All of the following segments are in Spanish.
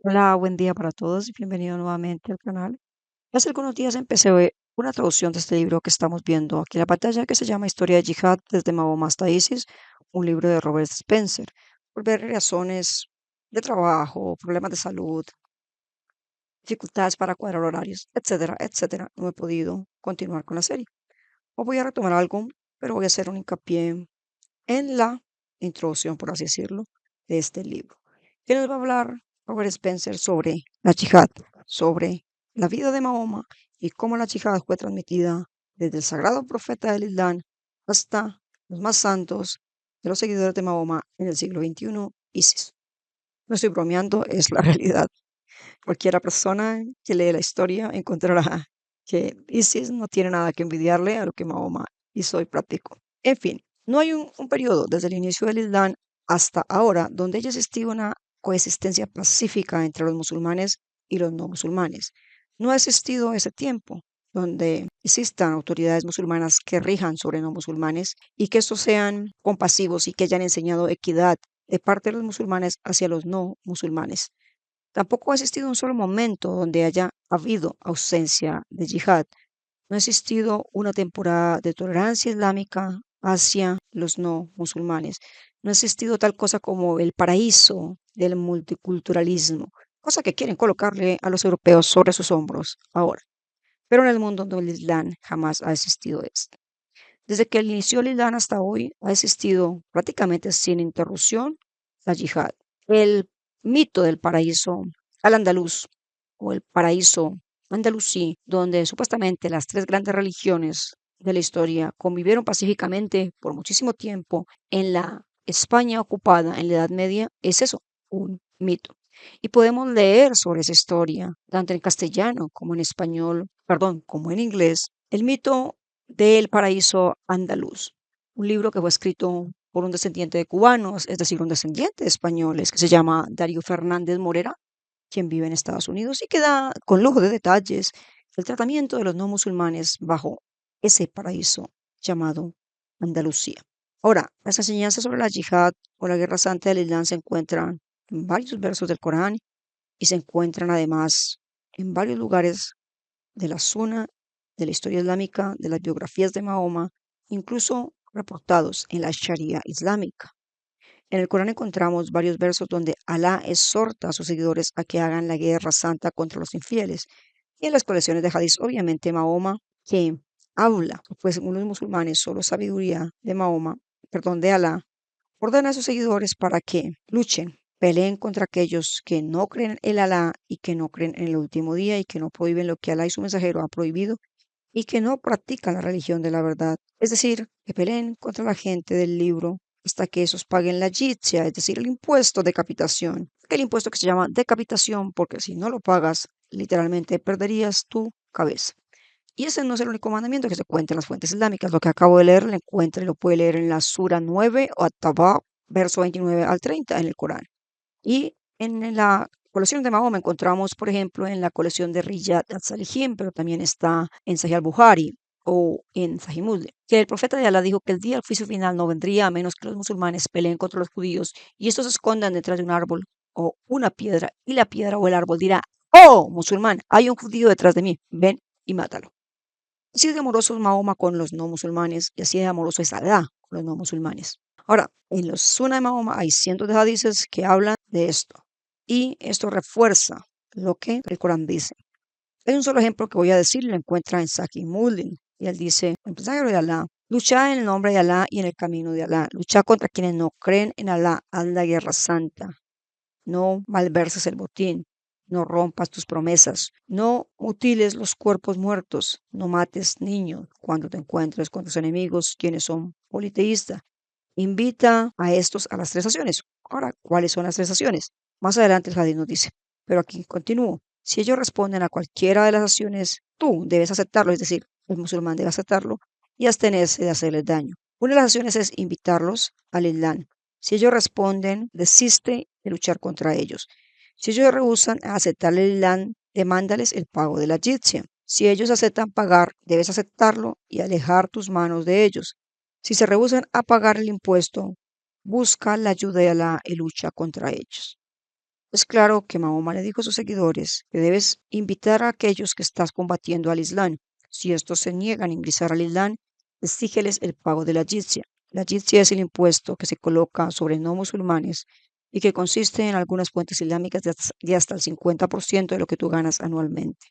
Hola, buen día para todos y bienvenido nuevamente al canal. Hace algunos días empecé una traducción de este libro que estamos viendo aquí en la pantalla que se llama Historia de Yihad desde Mahoma hasta ISIS, un libro de Robert Spencer. Por ver razones de trabajo, problemas de salud, dificultades para cuadrar horarios, etcétera, etcétera, no he podido continuar con la serie. Hoy voy a retomar algo, pero voy a hacer un hincapié en la introducción, por así decirlo, de este libro, que nos va a hablar Robert Spencer sobre la yihad, sobre la vida de Mahoma y cómo la yihad fue transmitida desde el sagrado profeta del Islam hasta los más santos de los seguidores de Mahoma en el siglo XXI, ISIS. No estoy bromeando, es la realidad. Cualquiera persona que lee la historia encontrará que ISIS no tiene nada que envidiarle a lo que Mahoma hizo y practicó. En fin, no hay un periodo desde el inicio del Islam hasta ahora donde haya existido una coexistencia pacífica entre los musulmanes y los no musulmanes. No ha existido ese tiempo donde existan autoridades musulmanas que rijan sobre no musulmanes y que estos sean compasivos y que hayan enseñado equidad de parte de los musulmanes hacia los no musulmanes. Tampoco ha existido un solo momento donde haya habido ausencia de yihad. No ha existido una temporada de tolerancia islámica hacia los no musulmanes. No ha existido tal cosa como el paraíso del multiculturalismo, cosa que quieren colocarle a los europeos sobre sus hombros ahora. Pero en el mundo del Islam jamás ha existido esto. Desde que inició el Islam hasta hoy ha existido prácticamente sin interrupción la yihad. El mito del paraíso al andaluz o el paraíso andalusí, donde supuestamente las tres grandes religiones de la historia convivieron pacíficamente por muchísimo tiempo en la España ocupada en la Edad Media, es eso, un mito. Y podemos leer sobre esa historia, tanto en castellano como en español, perdón, como en inglés. El mito del paraíso andaluz, un libro que fue escrito por un descendiente de cubanos, es decir, un descendiente de españoles, que se llama Darío Fernández Morera, quien vive en Estados Unidos y que da con lujo de detalles el tratamiento de los no musulmanes bajo ese paraíso llamado Andalucía. Ahora, las enseñanzas sobre la yihad o la guerra santa del Islam se encuentran en varios versos del Corán y se encuentran además en varios lugares de la zona de la historia islámica, de las biografías de Mahoma, incluso reportados en la Sharia islámica. En el Corán encontramos varios versos donde Alá exhorta a sus seguidores a que hagan la guerra santa contra los infieles. Y en las colecciones de hadís, obviamente Mahoma, que habla, pues según los musulmanes, solo sabiduría de Mahoma, perdón, de Alá, ordena a sus seguidores para que luchen, peleen contra aquellos que no creen en Alá y que no creen en el último día y que no prohíben lo que Alá y su mensajero ha prohibido y que no practican la religión de la verdad. Es decir, que peleen contra la gente del libro hasta que esos paguen la jizya, es decir, el impuesto de capitación. El impuesto que se llama decapitación porque si no lo pagas, literalmente perderías tu cabeza. Y ese no es el único mandamiento que se cuenta en las fuentes islámicas. Lo que acabo de leer lo encuentra y lo puede leer en la Sura 9 o At-Taba, verso 29 al 30 en el Corán. Y en la colección de Mahoma encontramos, por ejemplo, en la colección de Riyad al-Salihin, pero también está en Sahih al-Bukhari o en Sahih Muslim, que el profeta de Alá dijo que el día del juicio final no vendría a menos que los musulmanes peleen contra los judíos y estos se escondan detrás de un árbol o una piedra y la piedra o el árbol dirá, oh, musulmán, hay un judío detrás de mí, ven y mátalo. Así de amoroso es Mahoma con los no musulmanes y así de amoroso es Alá con los no musulmanes. Ahora, en los Sunnah de Mahoma hay cientos de hadices que hablan de esto y esto refuerza lo que el Corán dice. Hay un solo ejemplo que voy a decir, lo encuentra en Sahih Muslim y él dice, en mensajero de Alá, lucha en el nombre de Alá y en el camino de Alá, lucha contra quienes no creen en Alá, haz la guerra santa, no malverses el botín, no rompas tus promesas, no mutiles los cuerpos muertos, no mates niños cuando te encuentres con tus enemigos, quienes son politeístas. Invita a estos a las tres acciones. Ahora, ¿cuáles son las tres acciones? Más adelante el hadith nos dice, pero aquí continúo. Si ellos responden a cualquiera de las acciones, tú debes aceptarlo, es decir, el musulmán debe aceptarlo y abstenerse de hacerles daño. Una de las acciones es invitarlos al Islam. Si ellos responden, desiste de luchar contra ellos. Si ellos rehusan a aceptar el Islam, demándales el pago de la jizya. Si ellos aceptan pagar, debes aceptarlo y alejar tus manos de ellos. Si se rehúsan a pagar el impuesto, busca la ayuda de Alá y lucha contra ellos. Es claro que Mahoma le dijo a sus seguidores que debes invitar a aquellos que estás combatiendo al Islam. Si estos se niegan a ingresar al Islam, exígeles el pago de la jizya. La jizya es el impuesto que se coloca sobre no musulmanes y que consiste en algunas fuentes islámicas de hasta el 50% de lo que tú ganas anualmente.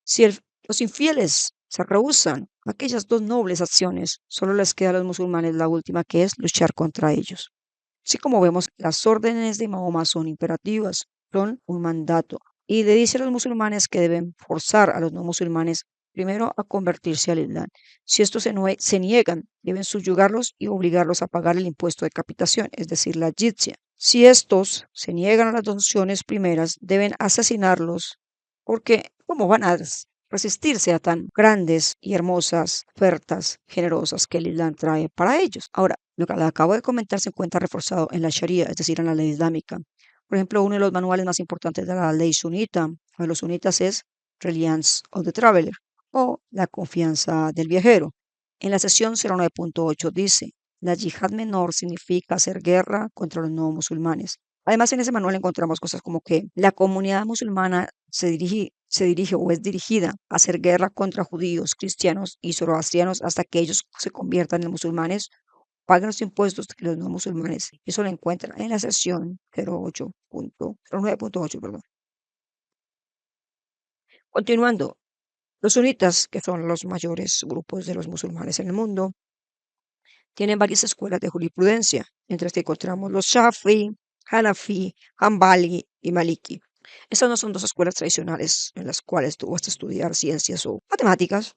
Si los infieles se rehúsan a aquellas dos nobles acciones, solo les queda a los musulmanes la última, que es luchar contra ellos. Así como vemos, las órdenes de Mahoma son imperativas, son un mandato, y le dice a los musulmanes que deben forzar a los no musulmanes primero a convertirse al Islam. Si estos se niegan, deben subyugarlos y obligarlos a pagar el impuesto de capitación, es decir, la jizya. Si estos se niegan a las dos opciones primeras, deben asesinarlos, porque ¿cómo van a resistirse a tan grandes y hermosas ofertas generosas que el Islam trae para ellos? Ahora, lo que le acabo de comentar se encuentra reforzado en la Sharia, es decir, en la ley islámica. Por ejemplo, uno de los manuales más importantes de la ley sunita de los sunitas es Reliance of the Traveler o la confianza del viajero. En la sección 09.8 dice, la yihad menor significa hacer guerra contra los no musulmanes. Además, en ese manual encontramos cosas como que la comunidad musulmana se dirige o es dirigida a hacer guerra contra judíos, cristianos y zoroastrianos hasta que ellos se conviertan en musulmanes, paguen los impuestos que los no musulmanes. Eso lo encuentran en la sección 09.8, perdón. Continuando, los sunitas, que son los mayores grupos de los musulmanes en el mundo, tienen varias escuelas de jurisprudencia, entre las que encontramos los Shafi, Hanafi, Hanbali y Maliki. Estas no son dos escuelas tradicionales en las cuales tú vas a estudiar ciencias o matemáticas.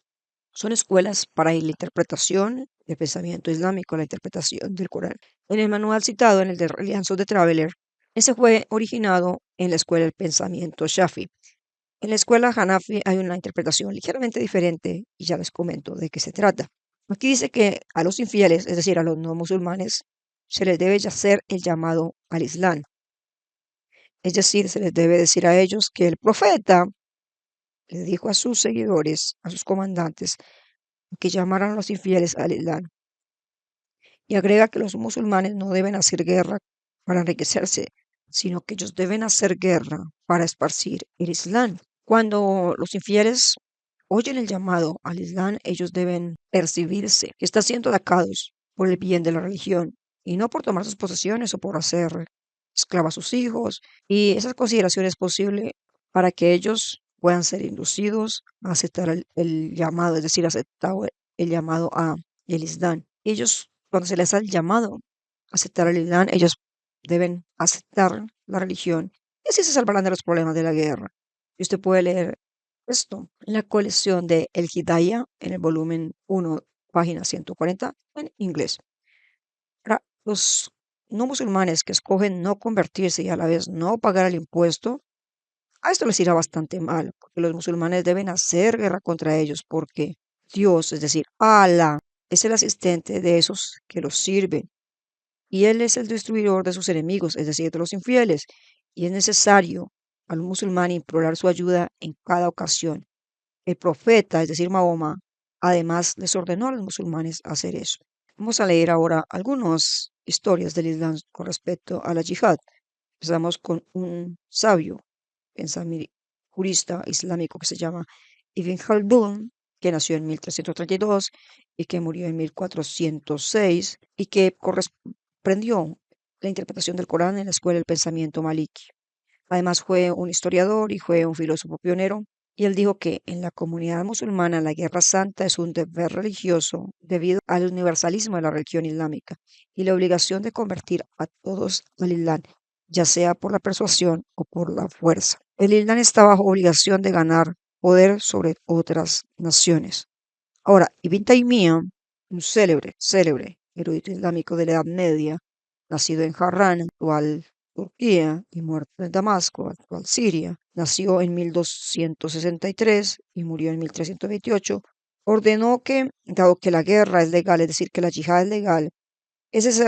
Son escuelas para la interpretación del pensamiento islámico, la interpretación del Corán. En el manual citado, en el de Reliance of the Traveler, ese fue originado en la escuela del pensamiento Shafi. En la escuela Hanafi hay una interpretación ligeramente diferente y ya les comento de qué se trata. Aquí dice que a los infieles, es decir, a los no musulmanes, se les debe hacer el llamado al Islam. Es decir, se les debe decir a ellos que el profeta le dijo a sus seguidores, a sus comandantes, que llamaran a los infieles al Islam. Y agrega que los musulmanes no deben hacer guerra para enriquecerse, sino que ellos deben hacer guerra para esparcir el Islam. Cuando los infieles oyen el llamado al Islam, ellos deben percibirse que están siendo atacados por el bien de la religión y no por tomar sus posesiones o por hacer esclavos a sus hijos. Y esas consideraciones posibles para que ellos puedan ser inducidos a aceptar el llamado, es decir, aceptar el llamado a el Islam. Ellos, cuando se les ha llamado a aceptar el Islam, ellos deben aceptar la religión y así se salvarán de los problemas de la guerra. Y usted puede leer esto en la colección de El Hidayah, en el volumen 1, página 140, en inglés. Ahora, los no musulmanes que escogen no convertirse y a la vez no pagar el impuesto, a esto les irá bastante mal, porque los musulmanes deben hacer guerra contra ellos, porque Dios, es decir, Allah, es el asistente de esos que los sirven, y Él es el destruidor de sus enemigos, es decir, de los infieles, y es necesario al musulmán implorar su ayuda en cada ocasión. El profeta, es decir, Mahoma, además les ordenó a los musulmanes hacer eso. Vamos a leer ahora algunas historias del Islam con respecto a la yihad. Empezamos con un sabio pensador jurista islámico que se llama Ibn Khaldun, que nació en 1332 y que murió en 1406 y que comprendió la interpretación del Corán en la escuela del pensamiento maliki. Además fue un historiador y fue un filósofo pionero, y él dijo que en la comunidad musulmana la guerra santa es un deber religioso debido al universalismo de la religión islámica y la obligación de convertir a todos al Islam, ya sea por la persuasión o por la fuerza. El Islam está bajo obligación de ganar poder sobre otras naciones. Ahora, Ibn Taymiyyah, un célebre erudito islámico de la Edad Media, nacido en Harran, actual Turquía, y muerto en Damasco, actual Siria, nació en 1263 y murió en 1328, ordenó que, dado que la guerra es legal, es decir, que la yihad es legal, ese es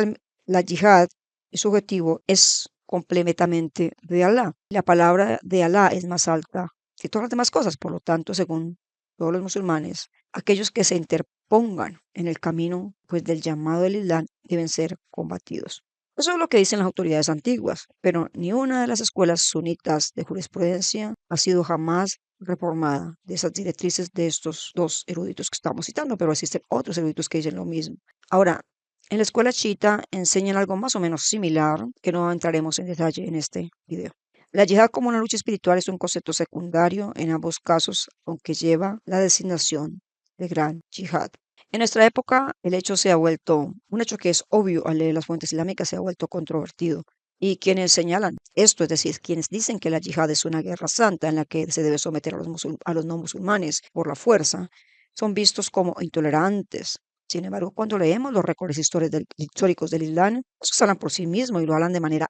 la yihad, su objetivo es completamente de Alá. La palabra de Alá es más alta que todas las demás cosas, por lo tanto, según todos los musulmanes, aquellos que se interpongan en el camino pues del llamado del Islam deben ser combatidos. Eso es lo que dicen las autoridades antiguas, pero ni una de las escuelas sunitas de jurisprudencia ha sido jamás reformada de esas directrices de estos dos eruditos que estamos citando, pero existen otros eruditos que dicen lo mismo. Ahora, en la escuela chiita enseñan algo más o menos similar, que no entraremos en detalle en este video. La yihad como una lucha espiritual es un concepto secundario en ambos casos, aunque lleva la designación de gran yihad. En nuestra época, el hecho se ha vuelto, un hecho que es obvio al leer las fuentes islámicas, se ha vuelto controvertido. Y quienes señalan esto, es decir, quienes dicen que la yihad es una guerra santa en la que se debe someter a a los no musulmanes por la fuerza, son vistos como intolerantes. Sin embargo, cuando leemos los récords históricos del Islam, esos hablan por sí mismos y lo hablan de manera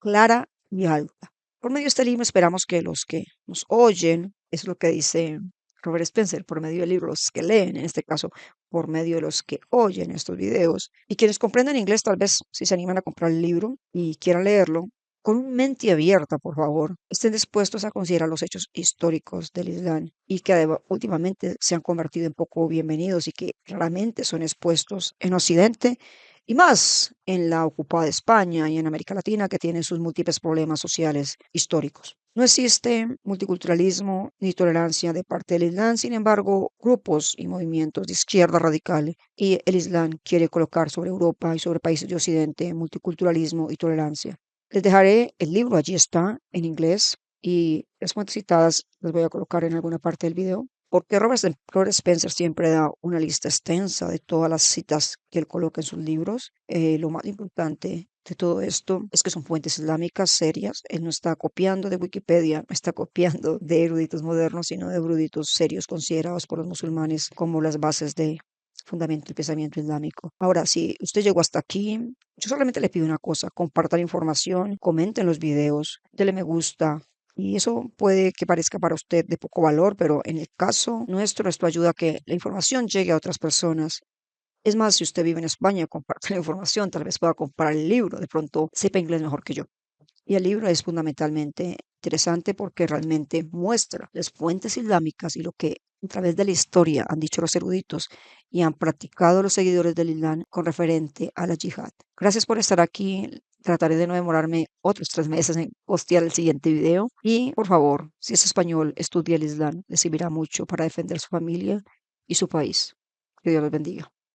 clara y alta. Por medio de este libro esperamos que los que nos oyen, es lo que dice Robert Spencer, por medio del libro, los que leen, en este caso, por medio de los que oyen estos videos, y quienes comprenden inglés, tal vez si se animan a comprar el libro y quieran leerlo, con un mente abierta, por favor, estén dispuestos a considerar los hechos históricos del Islam y que últimamente se han convertido en poco bienvenidos y que raramente son expuestos en Occidente y más en la ocupada España y en América Latina, que tiene sus múltiples problemas sociales históricos. No existe multiculturalismo ni tolerancia de parte del Islam, sin embargo, grupos y movimientos de izquierda radical y el Islam quiere colocar sobre Europa y sobre países de Occidente multiculturalismo y tolerancia. Les dejaré el libro, allí está, en inglés, y las fuentes citadas las voy a colocar en alguna parte del video, porque Robert Spencer siempre da una lista extensa de todas las citas que él coloca en sus libros. Lo más importante de todo esto es que son fuentes islámicas serias. Él no está copiando de Wikipedia, no está copiando de eruditos modernos, sino de eruditos serios considerados por los musulmanes como las bases de fundamento del pensamiento islámico. Ahora, si usted llegó hasta aquí, yo solamente le pido una cosa: comparta la información, comenten los videos, dele me gusta. Y eso puede que parezca para usted de poco valor, pero en el caso nuestro, esto ayuda a que la información llegue a otras personas. Es más, si usted vive en España, comparte la información, tal vez pueda comprar el libro, de pronto sepa inglés mejor que yo. Y el libro es fundamentalmente interesante porque realmente muestra las fuentes islámicas y lo que a través de la historia han dicho los eruditos y han practicado los seguidores del Islam con referente a la yihad. Gracias por estar aquí. Trataré de no demorarme otros 3 meses en postear el siguiente video. Y por favor, si es español, estudie el Islam. Le servirá mucho para defender su familia y su país. Que Dios los bendiga.